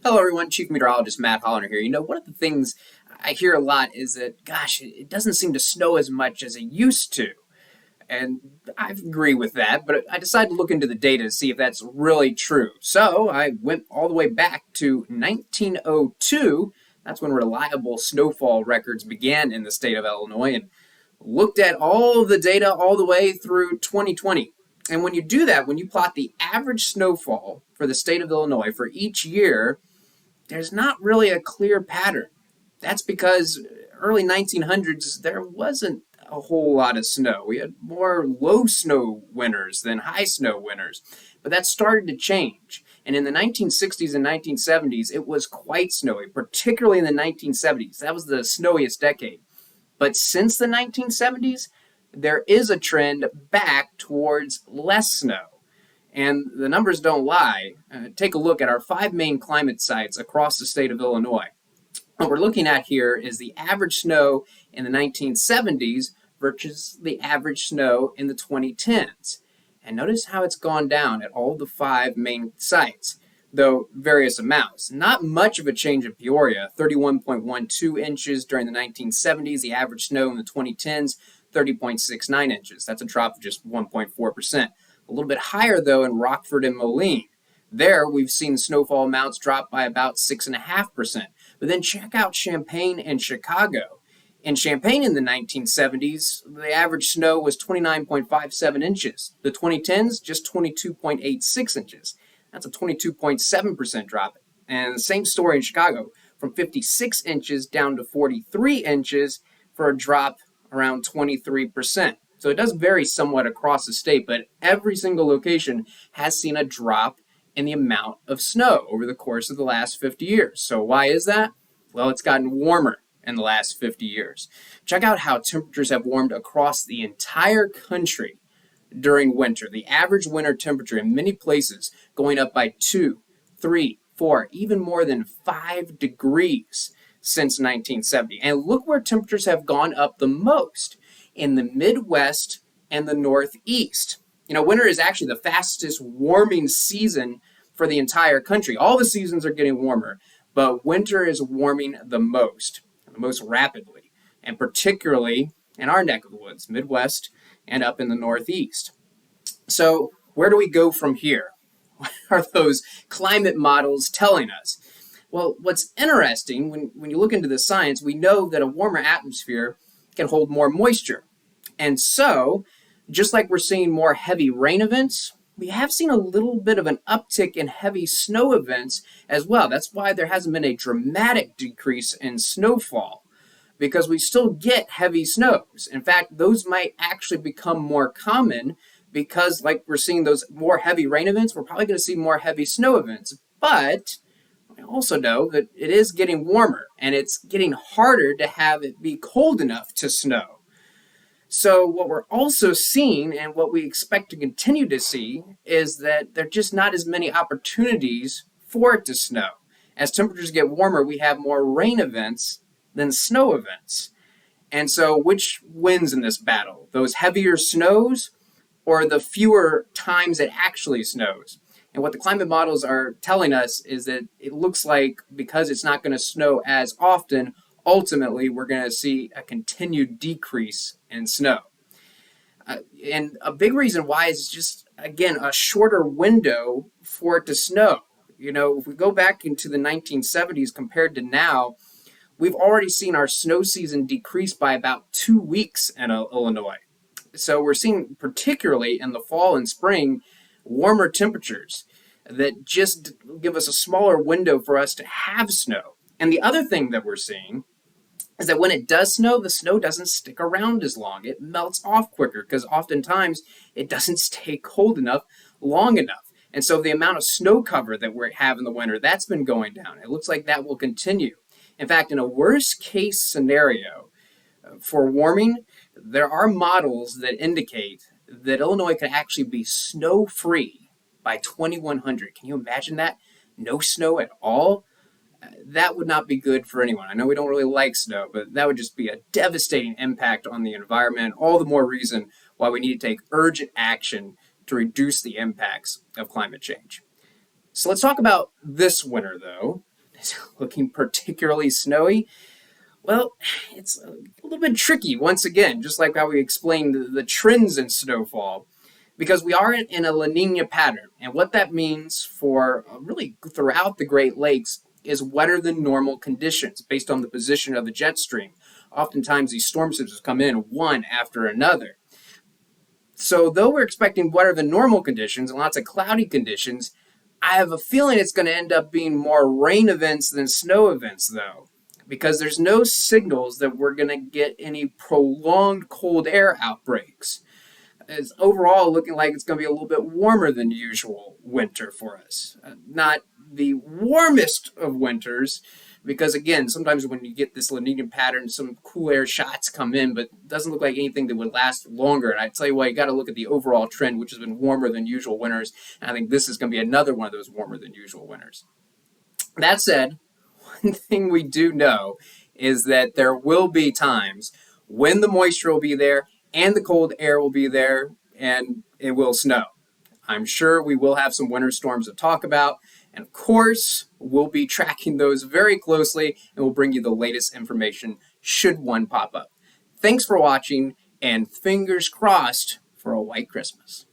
Hello, everyone. Chief Meteorologist Matt Holiner here. One of the things I hear a lot is that, gosh, it doesn't seem to snow as much as it used to. And I agree with that, but I decided to look into the data to see if that's really true. So I went all the way back to 1902. That's when reliable snowfall records began in the state of Illinois, and looked at all of the data all the way through 2020. And when you do that, when you plot the average snowfall for the state of Illinois for each year, there's not really a clear pattern. That's because early 1900s, there wasn't a whole lot of snow. We had more low snow winters than high snow winters. But that started to change. And in the 1960s and 1970s, it was quite snowy, particularly in the 1970s. That was the snowiest decade. But since the 1970s, there is a trend back towards less snow. And the numbers don't lie. Take a look at our 5 main climate sites across the state of Illinois. What we're looking at here is the average snow in the 1970s versus the average snow in the 2010s. And notice how it's gone down at all the 5 main sites, though various amounts. Not much of a change in Peoria, 31.12 inches during the 1970s. The average snow in the 2010s, 30.69 inches. That's a drop of just 1.4%. A little bit higher, though, in Rockford and Moline. There, we've seen snowfall amounts drop by about 6.5%. But then check out Champaign and Chicago. In Champaign in the 1970s, the average snow was 29.57 inches. The 2010s, just 22.86 inches. That's a 22.7% drop. And the same story in Chicago, from 56 inches down to 43 inches for a drop around 23%. So it does vary somewhat across the state, but every single location has seen a drop in the amount of snow over the course of the last 50 years. So why is that? Well, it's gotten warmer in the last 50 years. Check out how temperatures have warmed across the entire country during winter. The average winter temperature in many places going up by 2, 3, 4, even more than 5 degrees since 1970. And look where temperatures have gone up the most, in the Midwest and the Northeast. Winter is actually the fastest warming season for the entire country. All the seasons are getting warmer, but winter is warming the most rapidly, and particularly in our neck of the woods, Midwest and up in the Northeast. So where do we go from here? What are those climate models telling us? Well, what's interesting, when you look into the science, we know that a warmer atmosphere can hold more moisture. And so, just like we're seeing more heavy rain events, we have seen a little bit of an uptick in heavy snow events as well. That's why there hasn't been a dramatic decrease in snowfall, because we still get heavy snows. In fact, those might actually become more common because, like we're seeing those more heavy rain events, we're probably going to see more heavy snow events. But I also know that it is getting warmer, and it's getting harder to have it be cold enough to snow. So what we're also seeing, and what we expect to continue to see, is that there are just not as many opportunities for it to snow. As temperatures get warmer, we have more rain events than snow events. And so which wins in this battle? Those heavier snows or the fewer times it actually snows? And what the climate models are telling us is that it looks like, because it's not going to snow as often, ultimately we're going to see a continued decrease in snow. And a big reason why is just, again, a shorter window for it to snow. If we go back into the 1970s compared to now, we've already seen our snow season decrease by about 2 weeks in Illinois. So we're seeing, particularly in the fall and spring, warmer temperatures that just give us a smaller window for us to have snow. And the other thing that we're seeing is that when it does snow, the snow doesn't stick around as long. It melts off quicker because oftentimes it doesn't stay cold enough long enough. And so the amount of snow cover that we have in the winter, that's been going down. It looks like that will continue. In fact, in a worst case scenario for warming, there are models that indicate that Illinois could actually be snow-free by 2100. Can you imagine that? No snow at all? That would not be good for anyone. I know we don't really like snow, but that would just be a devastating impact on the environment. All the more reason why we need to take urgent action to reduce the impacts of climate change. So let's talk about this winter, though. Is it looking particularly snowy? Well, it's a little bit tricky once again, just like how we explained the trends in snowfall, because we are in a La Nina pattern. And what that means for really throughout the Great Lakes is wetter than normal conditions based on the position of the jet stream. Oftentimes, these storm systems come in one after another. So, though we're expecting wetter than normal conditions and lots of cloudy conditions, I have a feeling it's going to end up being more rain events than snow events, though, because there's no signals that we're going to get any prolonged cold air outbreaks. It's overall looking like it's going to be a little bit warmer than usual winter for us. Not the warmest of winters, because again, sometimes when you get this La Nina pattern, some cool air shots come in, but it doesn't look like anything that would last longer. And I tell you what, you got to look at the overall trend, which has been warmer than usual winters. And I think this is going to be another one of those warmer than usual winters. That said, one thing we do know is that there will be times when the moisture will be there and the cold air will be there and it will snow. I'm sure we will have some winter storms to talk about. And of course, we'll be tracking those very closely and we'll bring you the latest information should one pop up. Thanks for watching and fingers crossed for a white Christmas.